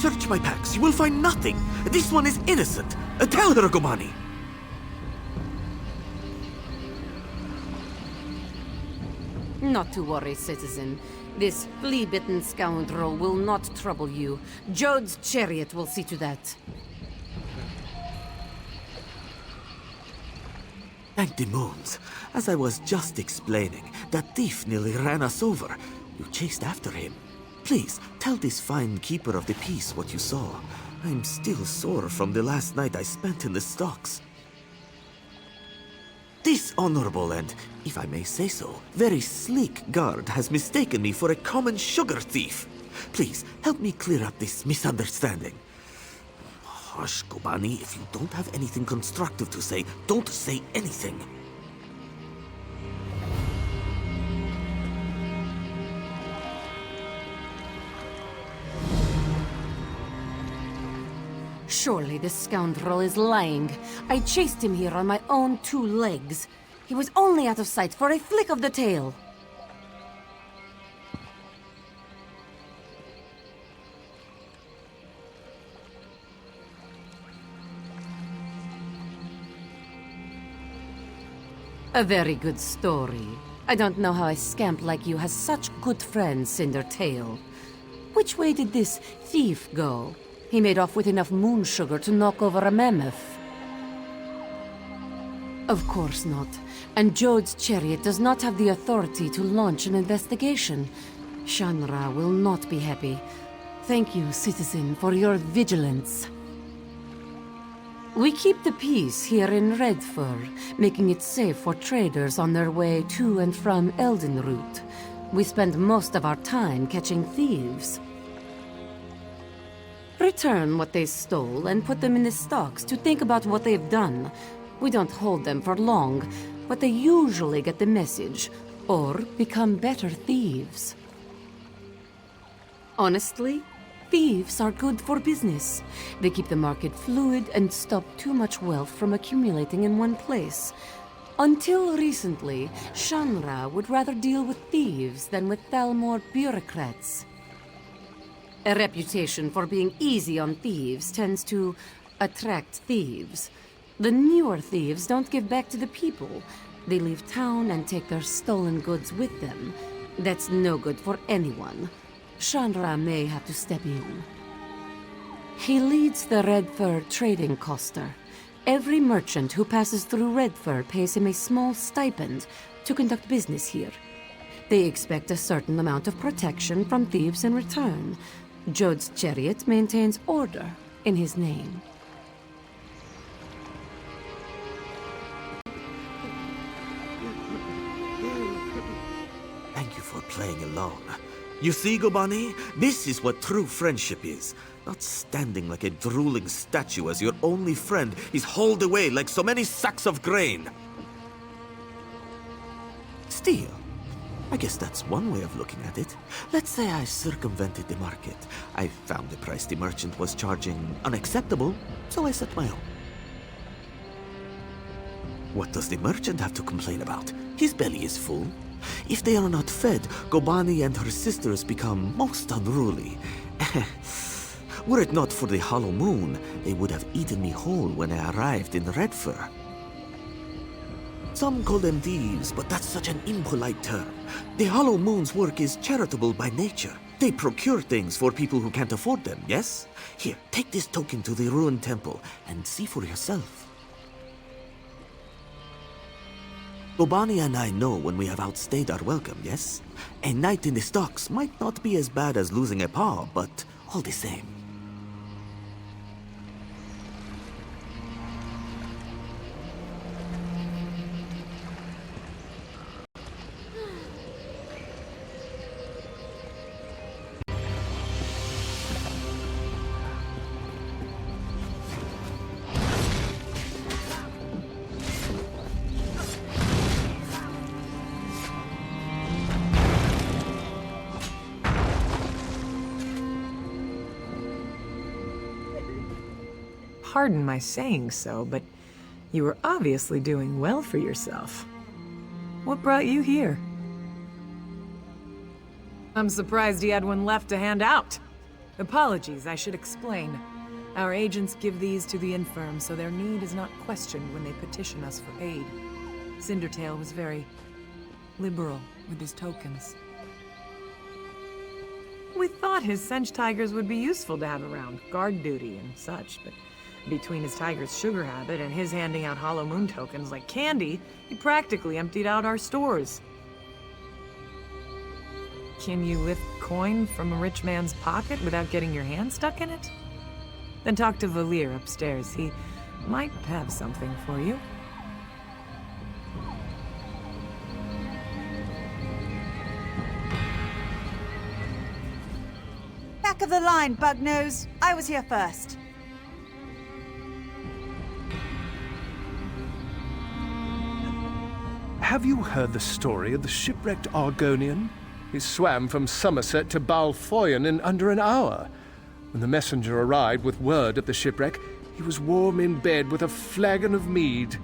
Search my packs. You will find nothing. This one is innocent. Tell her, Gobani. Not to worry, citizen. This flea-bitten scoundrel will not trouble you. Jode's chariot will see to that. Thank the moons. As I was just explaining, that thief nearly ran us over. You chased after him. Please, tell this fine keeper of the peace what you saw. I'm still sore from the last night I spent in the stocks. This honorable and, if I may say so, very sleek guard has mistaken me for a common sugar thief. Please, help me clear up this misunderstanding. Hush, Gobani, if you don't have anything constructive to say, don't say anything. Surely this scoundrel is lying. I chased him here on my own 2 legs. He was only out of sight for a flick of the tail. A very good story. I don't know how a scamp like you has such good friends in their tail. Which way did this thief go? He made off with enough moon sugar to knock over a mammoth. Of course not. And Jode's chariot does not have the authority to launch an investigation. Shanra will not be happy. Thank you, citizen, for your vigilance. We keep the peace here in Redfur, making it safe for traders on their way to and from Eldenroot. We spend most of our time catching thieves. Return what they stole and put them in the stocks to think about what they've done. We don't hold them for long, but they usually get the message, or become better thieves. Honestly, thieves are good for business. They keep the market fluid and stop too much wealth from accumulating in one place. Until recently, Shanra would rather deal with thieves than with Thalmor bureaucrats. A reputation for being easy on thieves tends to attract thieves. The newer thieves don't give back to the people. They leave town and take their stolen goods with them. That's no good for anyone. Shanra may have to step in. He leads the Redfur trading coster. Every merchant who passes through Redfur pays him a small stipend to conduct business here. They expect a certain amount of protection from thieves in return. Jode's chariot maintains order in his name. Thank you for playing along. You see, Gobani? This is what true friendship is. Not standing like a drooling statue as your only friend is hauled away like so many sacks of grain. Steal. I guess that's one way of looking at it. Let's say I circumvented the market. I found the price the merchant was charging unacceptable, so I set my own. What does the merchant have to complain about? His belly is full. If they are not fed, Gobani and her sisters become most unruly. Were it not for the hollow moon, they would have eaten me whole when I arrived in Redfur. Some call them thieves, but that's such an impolite term. The Hollow Moon's work is charitable by nature. They procure things for people who can't afford them, yes? Here, take this token to the ruined temple and see for yourself. Gobani and I know when we have outstayed our welcome, yes? A night in the stocks might not be as bad as losing a paw, but all the same. Pardon my saying so, but you were obviously doing well for yourself. What brought you here? I'm surprised he had one left to hand out. Apologies, I should explain. Our agents give these to the infirm, so their need is not questioned when they petition us for aid. Cindertail was very liberal with his tokens. We thought his Sench tigers would be useful to have around, guard duty and such, but between his tiger's sugar habit and his handing out Hollow Moon tokens like candy, he practically emptied out our stores. Can you lift coin from a rich man's pocket without getting your hand stuck in it? Then talk to Valir upstairs. He might have something for you. Back of the line, Bugnose. I was here first. Have you heard the story of the shipwrecked Argonian? He swam from Somerset to Balfoyen in under an hour. When the messenger arrived with word of the shipwreck, he was warm in bed with a flagon of mead.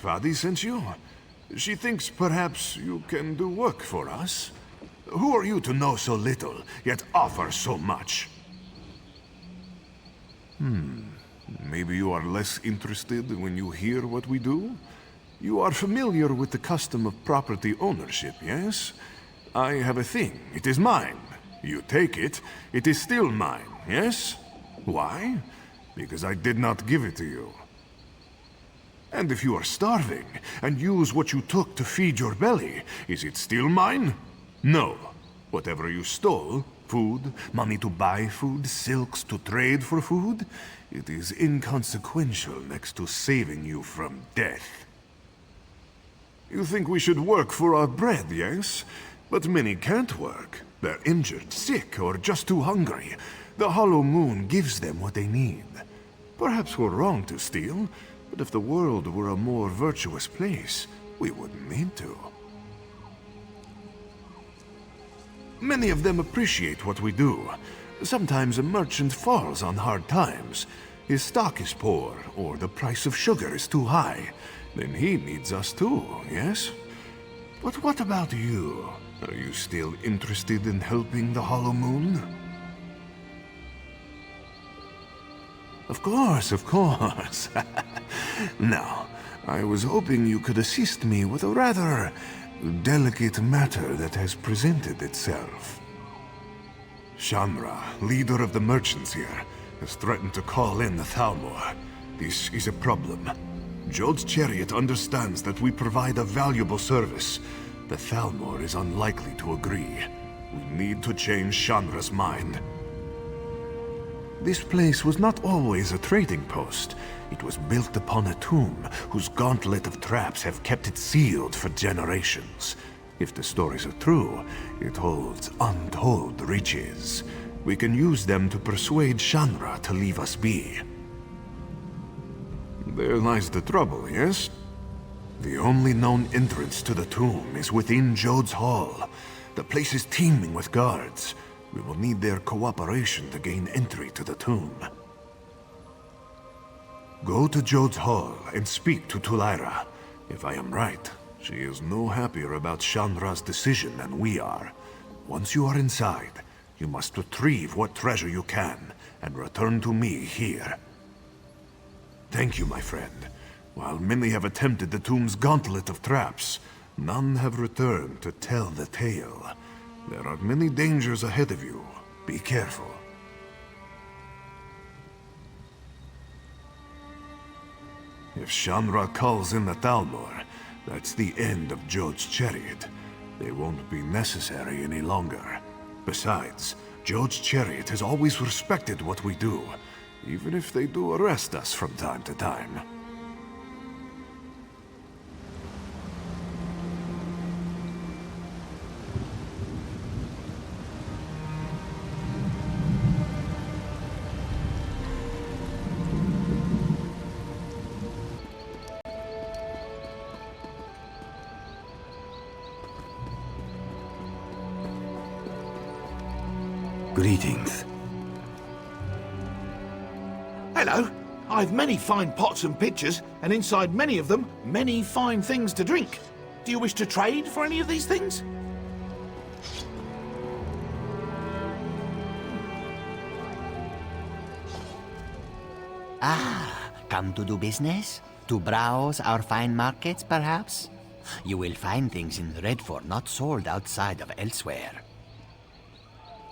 Fadi sent you? She thinks perhaps you can do work for us? Who are you to know so little, yet offer so much? Maybe you are less interested when you hear what we do? You are familiar with the custom of property ownership, yes? I have a thing. It is mine. You take it, it is still mine, yes? Why? Because I did not give it to you. And if you are starving, and use what you took to feed your belly, is it still mine? No. Whatever you stole, food, money to buy food, silks to trade for food, it is inconsequential next to saving you from death. You think we should work for our bread, yes? But many can't work. They're injured, sick, or just too hungry. The Hollow Moon gives them what they need. Perhaps we're wrong to steal, but if the world were a more virtuous place, we wouldn't need to. Many of them appreciate what we do. Sometimes a merchant falls on hard times. His stock is poor, or the price of sugar is too high. Then he needs us too, yes? But what about you? Are you still interested in helping the Hollow Moon? Of course, of course. Now, I was hoping you could assist me with a rather delicate matter that has presented itself. Shamra, leader of the merchants here, has threatened to call in the Thalmor. This is a problem. Jod's chariot understands that we provide a valuable service. The Thalmor is unlikely to agree. We need to change Shamra's mind. This place was not always a trading post. It was built upon a tomb whose gauntlet of traps have kept it sealed for generations. If the stories are true, it holds untold riches. We can use them to persuade Shanra to leave us be. There lies the trouble, yes? The only known entrance to the tomb is within Jod's Hall. The place is teeming with guards. We will need their cooperation to gain entry to the tomb. Go to Jod's Hall and speak to Tulaira. If I am right, she is no happier about Shanra's decision than we are. Once you are inside, you must retrieve what treasure you can and return to me here. Thank you, my friend. While many have attempted the tomb's gauntlet of traps, none have returned to tell the tale. There are many dangers ahead of you. Be careful. If Shanra calls in the Thalmor, that's the end of Jod's chariot. They won't be necessary any longer. Besides, Jod's chariot has always respected what we do, even if they do arrest us from time to time. Greetings. Hello. I've many fine pots and pitchers, and inside many of them, many fine things to drink. Do you wish to trade for any of these things? Come to do business? To browse our fine markets, perhaps? You will find things in Redford not sold outside of elsewhere.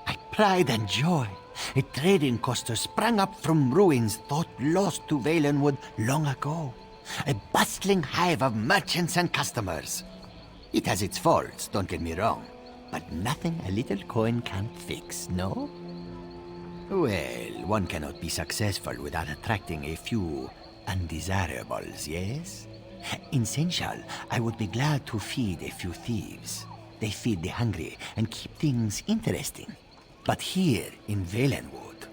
My pride and joy! A trading coaster sprang up from ruins thought lost to Valenwood long ago. A bustling hive of merchants and customers. It has its faults, don't get me wrong, but nothing a little coin can't fix, no? Well, one cannot be successful without attracting a few undesirables, yes? In Senchal, I would be glad to feed a few thieves. They feed the hungry and keep things interesting. But here in Valenwood...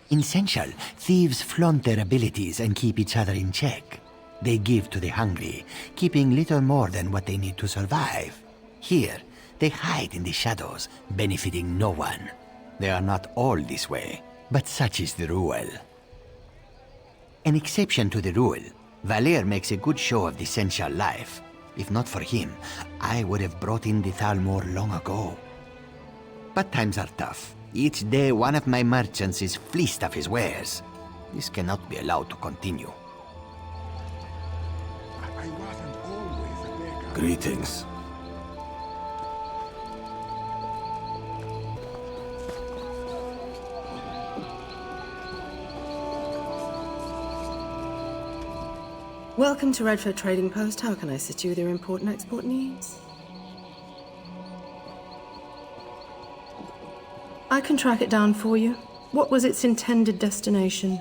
In Senchal, thieves flaunt their abilities and keep each other in check. They give to the hungry, keeping little more than what they need to survive. Here, they hide in the shadows, benefiting no one. They are not all this way, but such is the rule. An exception to the rule, Valer makes a good show of the Senchal life. If not for him, I would have brought in the Thalmor long ago. But times are tough. Each day one of my merchants is fleeced of his wares. This cannot be allowed to continue. I wasn't always a beggar. Greetings. Welcome to Redford Trading Post. How can I assist you with your important export needs? I can track it down for you. What was its intended destination?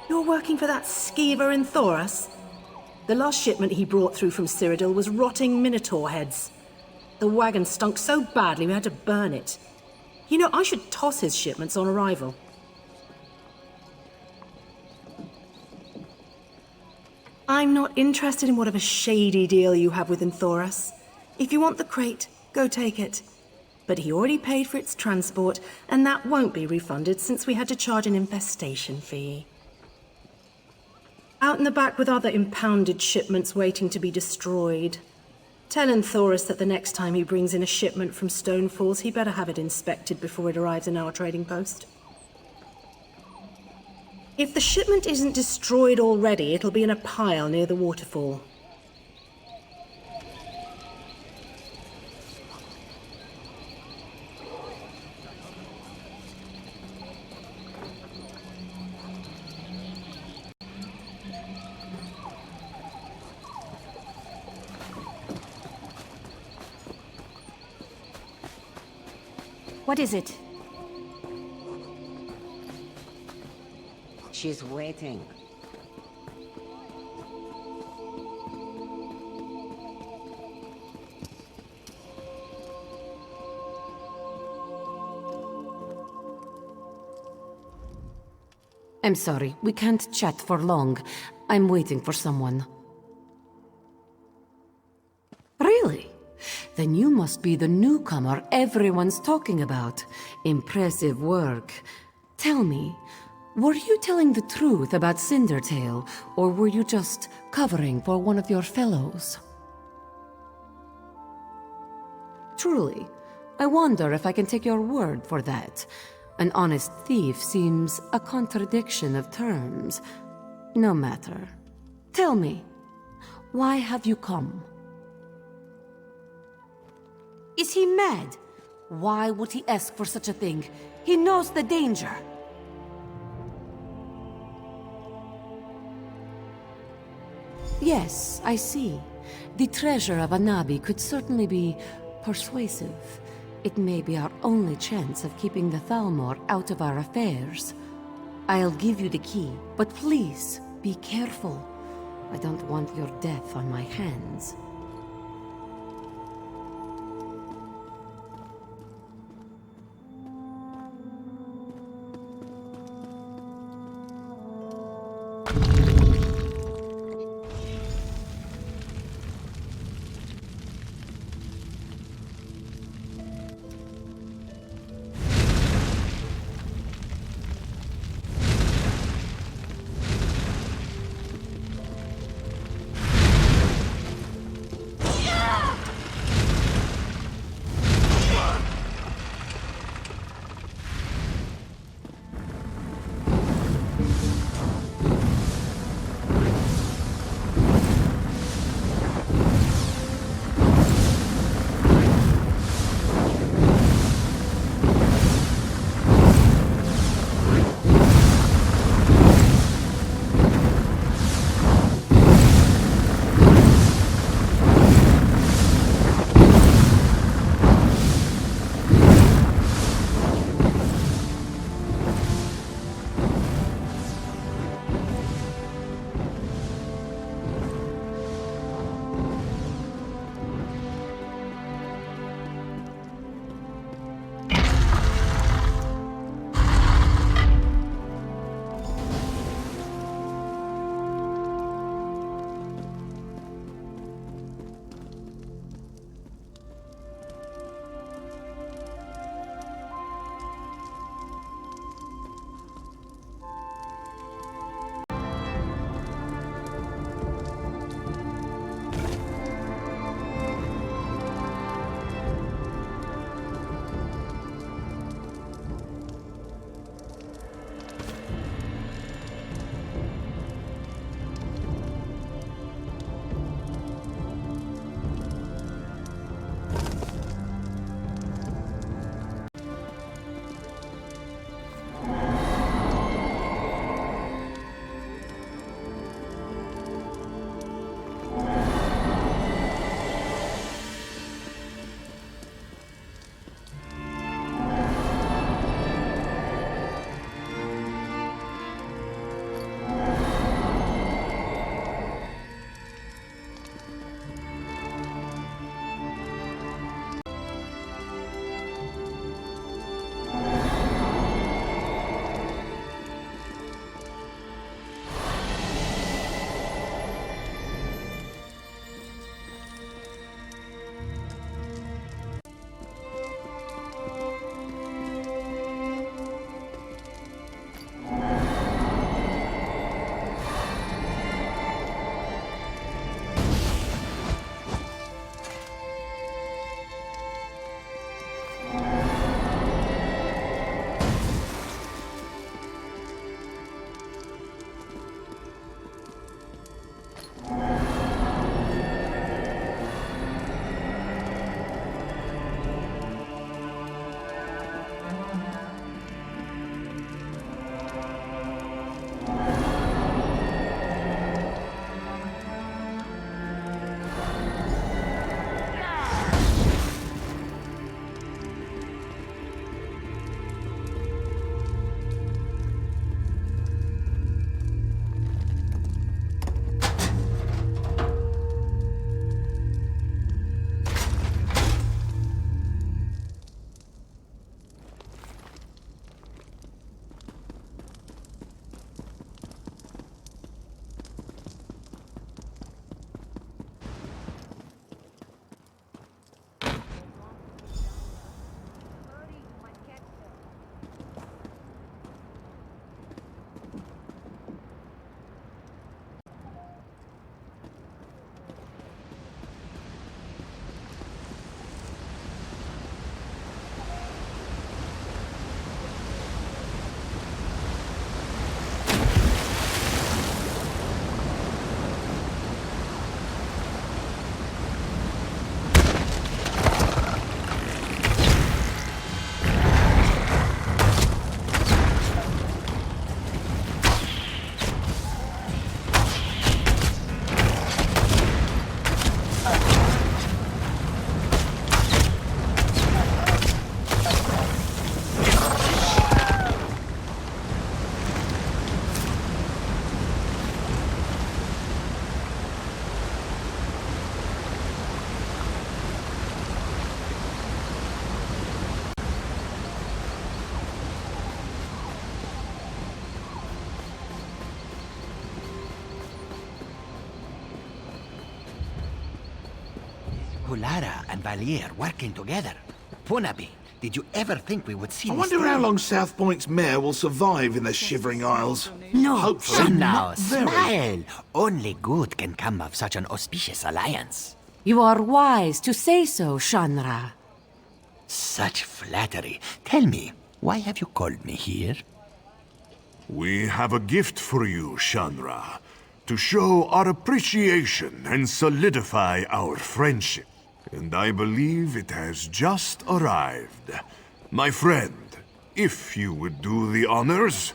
You're working for that skeever in Thoras? The last shipment he brought through from Cyrodiil was rotting minotaur heads. The wagon stunk so badly we had to burn it. You know, I should toss his shipments on arrival. I'm not interested in whatever shady deal you have with Thoras. If you want the crate, go take it. But he already paid for its transport, and that won't be refunded since we had to charge an infestation fee. Out in the back with other impounded shipments waiting to be destroyed. Tell Thoras that the next time he brings in a shipment from Stonefalls, he better have it inspected before it arrives in our trading post. If the shipment isn't destroyed already, it'll be in a pile near the waterfall. What is it? She's waiting. I'm sorry, we can't chat for long. I'm waiting for someone. Really? Then you must be the newcomer everyone's talking about. Impressive work. Tell me, were you telling the truth about Cindertail, or were you just covering for one of your fellows? Truly, I wonder if I can take your word for that. An honest thief seems a contradiction of terms. No matter. Tell me, why have you come? Is he mad? Why would he ask for such a thing? He knows the danger. Yes, I see. The treasure of Anabi could certainly be persuasive. It may be our only chance of keeping the Thalmor out of our affairs. I'll give you the key, but please, be careful. I don't want your death on my hands. Pulara and Valier working together. Punabi, did you ever think we would see I this wonder how day? long South Point's mayor will survive in the Shivering Isles. No, Hopefully Come now, not very. smile. Only good can come of such an auspicious alliance. You are wise to say so, Shanra. Such flattery. Tell me, why have you called me here? We have a gift for you, Shanra, to show our appreciation and solidify our friendship. And I believe it has just arrived. My friend, if you would do the honors.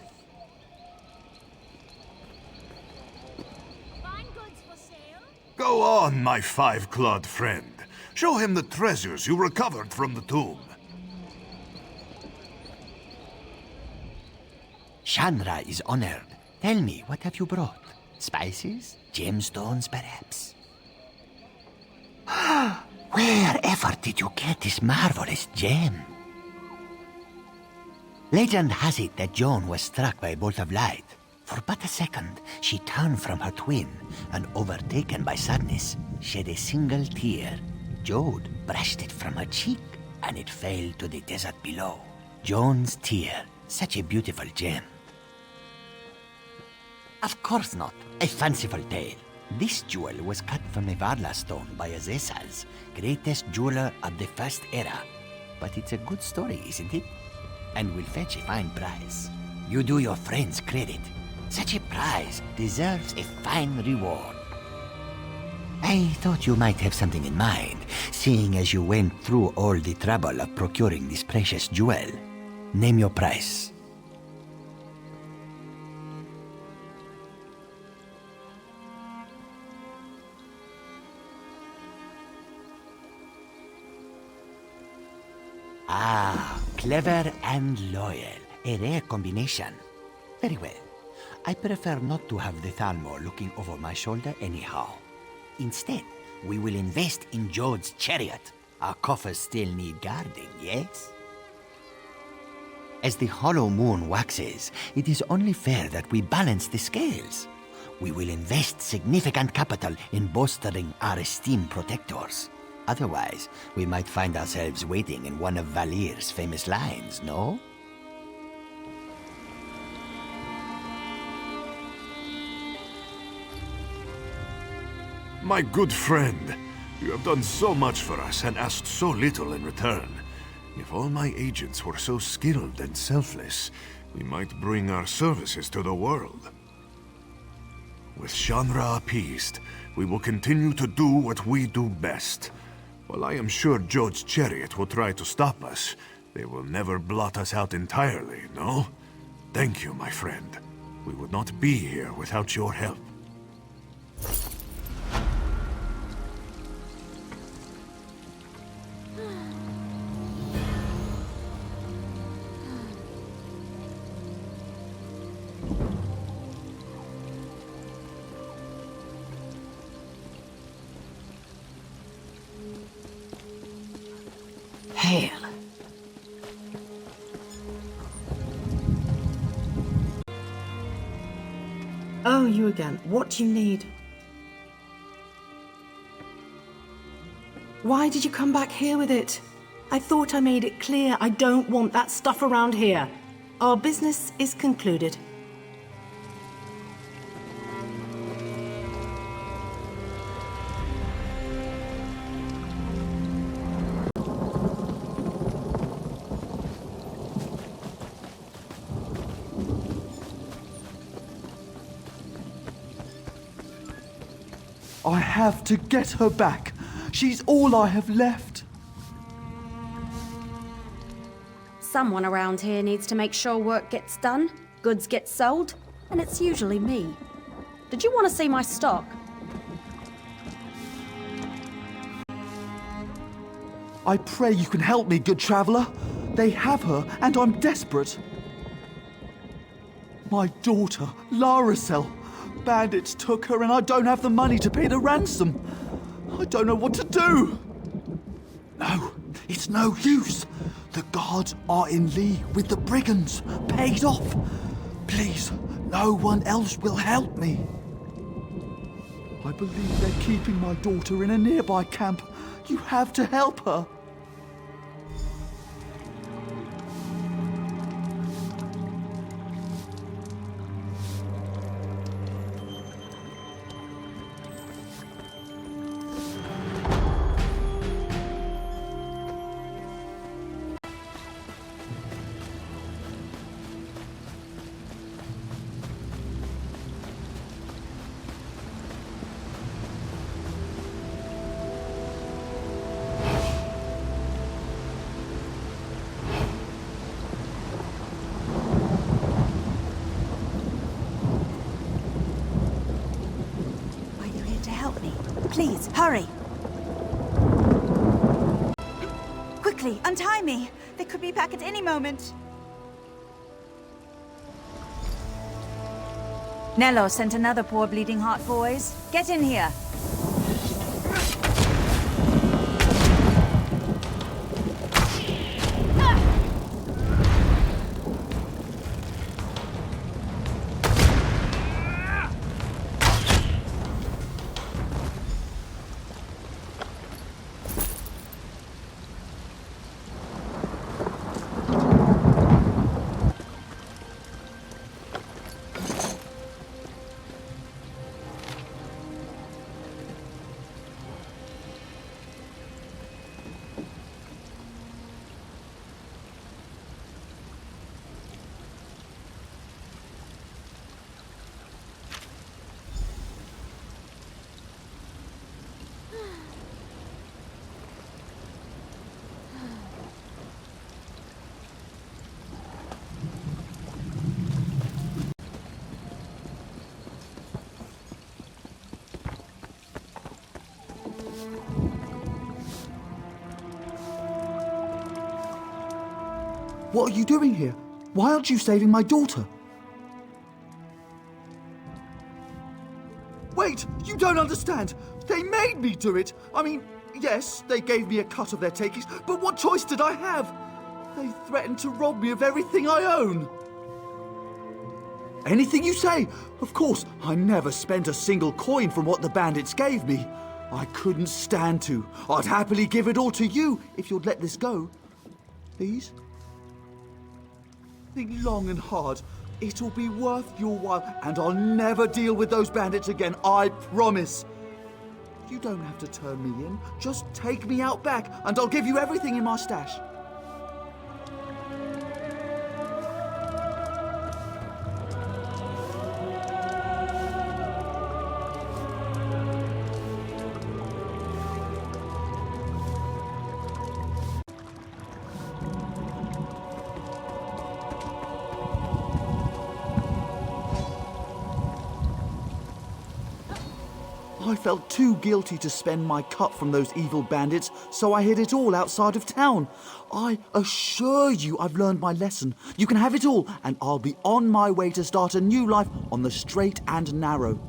Go on, my five-clawed friend. Show him the treasures you recovered from the tomb. Shanra is honored. Tell me, what have you brought? Spices? Gemstones, perhaps? Wherever did you get this marvelous gem? Legend has it that Joan was struck by a bolt of light. For but a second, she turned from her twin, and overtaken by sadness, shed a single tear. Jode brushed it from her cheek, and it fell to the desert below. Joan's tear, such a beautiful gem. Of course not. A fanciful tale. This jewel was cut from a Varla stone by Azesas, greatest jeweler of the First Era. But it's a good story, isn't it? And will fetch a fine price. You do your friends credit. Such a prize deserves a fine reward. I thought you might have something in mind, seeing as you went through all the trouble of procuring this precious jewel. Name your price. Ah, clever and loyal. A rare combination. Very well. I prefer not to have the Thalmor looking over my shoulder anyhow. Instead, we will invest in Jode's chariot. Our coffers still need guarding, yes? As the hollow moon waxes, it is only fair that we balance the scales. We will invest significant capital in bolstering our esteemed protectors. Otherwise, we might find ourselves waiting in one of Valir's famous lines, no? My good friend, you have done so much for us and asked so little in return. If all my agents were so skilled and selfless, we might bring our services to the world. With Shanra appeased, we will continue to do what we do best. While I am sure Jode's chariot will try to stop us, they will never blot us out entirely, no? Thank you, my friend. We would not be here without your help. Hail. Oh, you again. What do you need? Why did you come back here with it? I thought I made it clear I don't want that stuff around here. Our business is concluded. I have to get her back. She's all I have left. Someone around here needs to make sure work gets done, goods get sold, and it's usually me. Did you want to see my stock? I pray you can help me, good traveller. They have her, and I'm desperate. My daughter, Laracel. Bandits took her, and I don't have the money to pay the ransom. I don't know what to do. No, it's no use. The guards are in league with the brigands, paid off. Please, no one else will help me. I believe they're keeping my daughter in a nearby camp. You have to help her. Are you here to help me? Please, hurry. Quickly, untie me. They could be back at any moment. Nello sent another poor bleeding heart, boys. Get in here. What are you doing here? Why aren't you saving my daughter? Wait, you don't understand. They made me do it. I mean, yes, they gave me a cut of their takings, but what choice did I have? They threatened to rob me of everything I own. Anything you say. Of course, I never spent a single coin from what the bandits gave me. I couldn't stand to. I'd happily give it all to you if you'd let this go. Please? Think long and hard. It'll be worth your while, and I'll never deal with those bandits again, I promise. You don't have to turn me in. Just take me out back, and I'll give you everything in my stash. I felt too guilty to spend my cut from those evil bandits, so I hid it all outside of town. I assure you I've learned my lesson. You can have it all, and I'll be on my way to start a new life on the straight and narrow.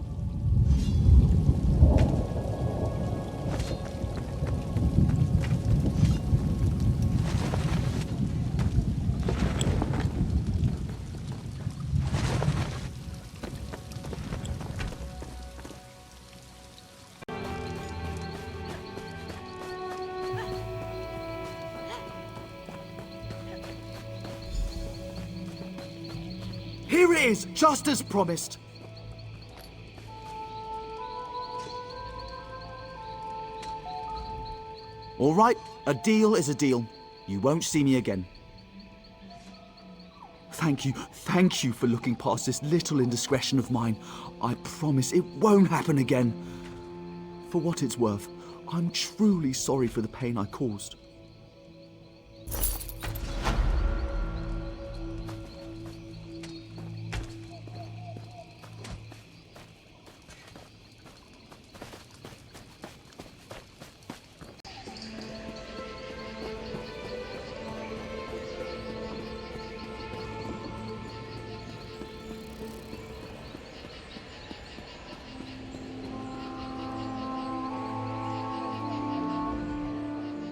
Here it is, just as promised. All right, a deal is a deal. You won't see me again. Thank you for looking past this little indiscretion of mine. I promise it won't happen again. For what it's worth, I'm truly sorry for the pain I caused.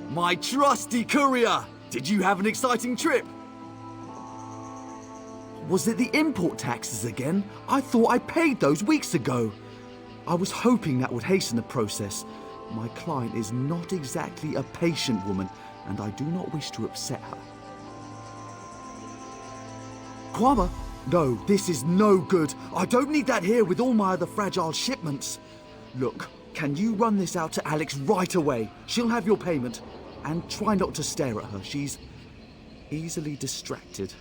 My trusty courier! Did you have an exciting trip? Was it the import taxes again? I thought I paid those weeks ago. I was hoping that would hasten the process. My client is not exactly a patient woman, and I do not wish to upset her. Kwama? No, this is no good. I don't need that here with all my other fragile shipments. Look, can you run this out to Alex right away? She'll have your payment. And try not to stare at her. She's easily distracted.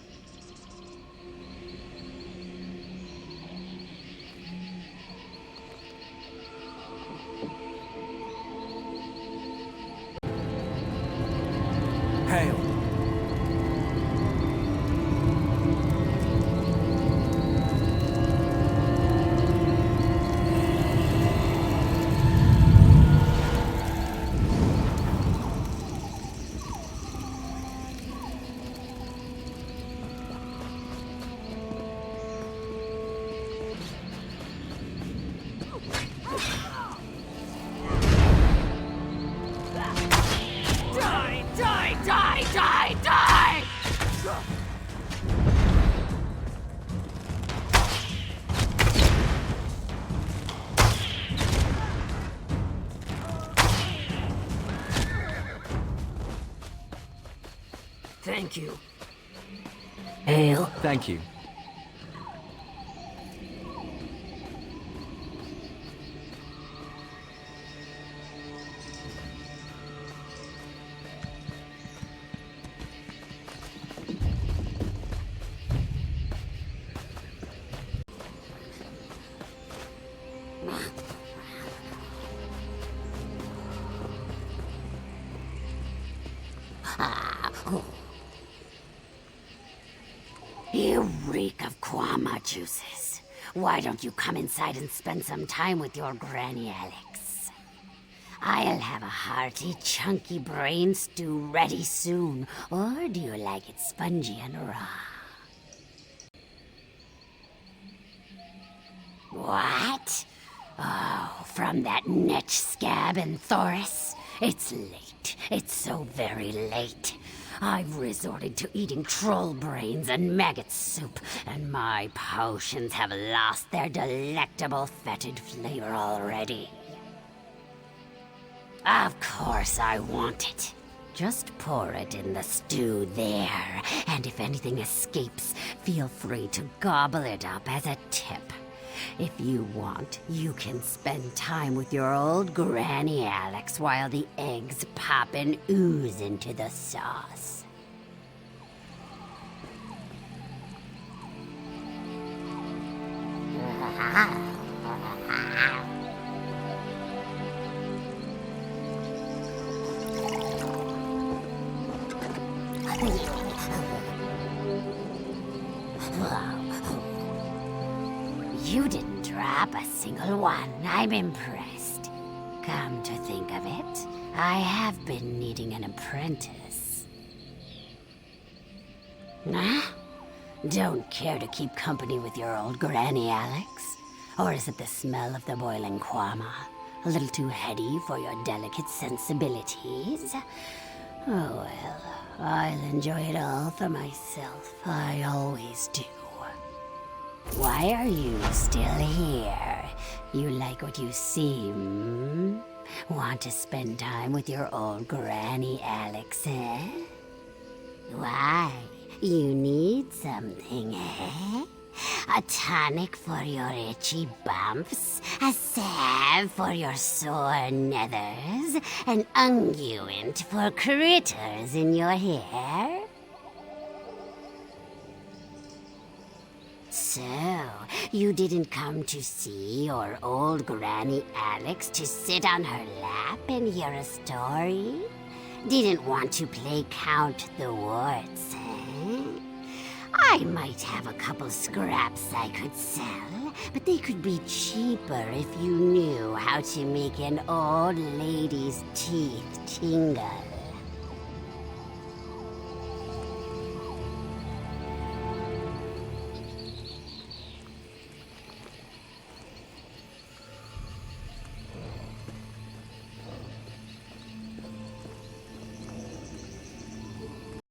Hail. Thank you. Ale? Thank you. You reek of Kwama juices. Why don't you come inside and spend some time with your Granny Alex? I'll have a hearty, chunky brain stew ready soon. Or do you like it spongy and raw? What? Oh, from that netch scab in Thoris? It's late. It's so very late. I've resorted to eating troll brains and maggot soup, and my potions have lost their delectable fetid flavor already. Of course I want it. Just pour it in the stew there, and if anything escapes, feel free to gobble it up as a tip. If you want, you can spend time with your old Granny Alex while the eggs pop and ooze into the sauce. You didn't drop a single one. I'm impressed. Come to think of it, I have been needing an apprentice. Huh? Don't care to keep company with your old Granny Alex? Or is it the smell of the boiling Kwama? A little too heady for your delicate sensibilities? Oh well, I'll enjoy it all for myself. I always do. Why are you still here? You like what you see, hmm? Want to spend time with your old Granny Alex, eh? Why? You need something, eh? A tonic for your itchy bumps, a salve for your sore nethers, an unguent for critters in your hair? So, you didn't come to see your old Granny Alex to sit on her lap and hear a story? Didn't want to play Count the Warts, eh? I might have a couple scraps I could sell, but they could be cheaper if you knew how to make an old lady's teeth tingle.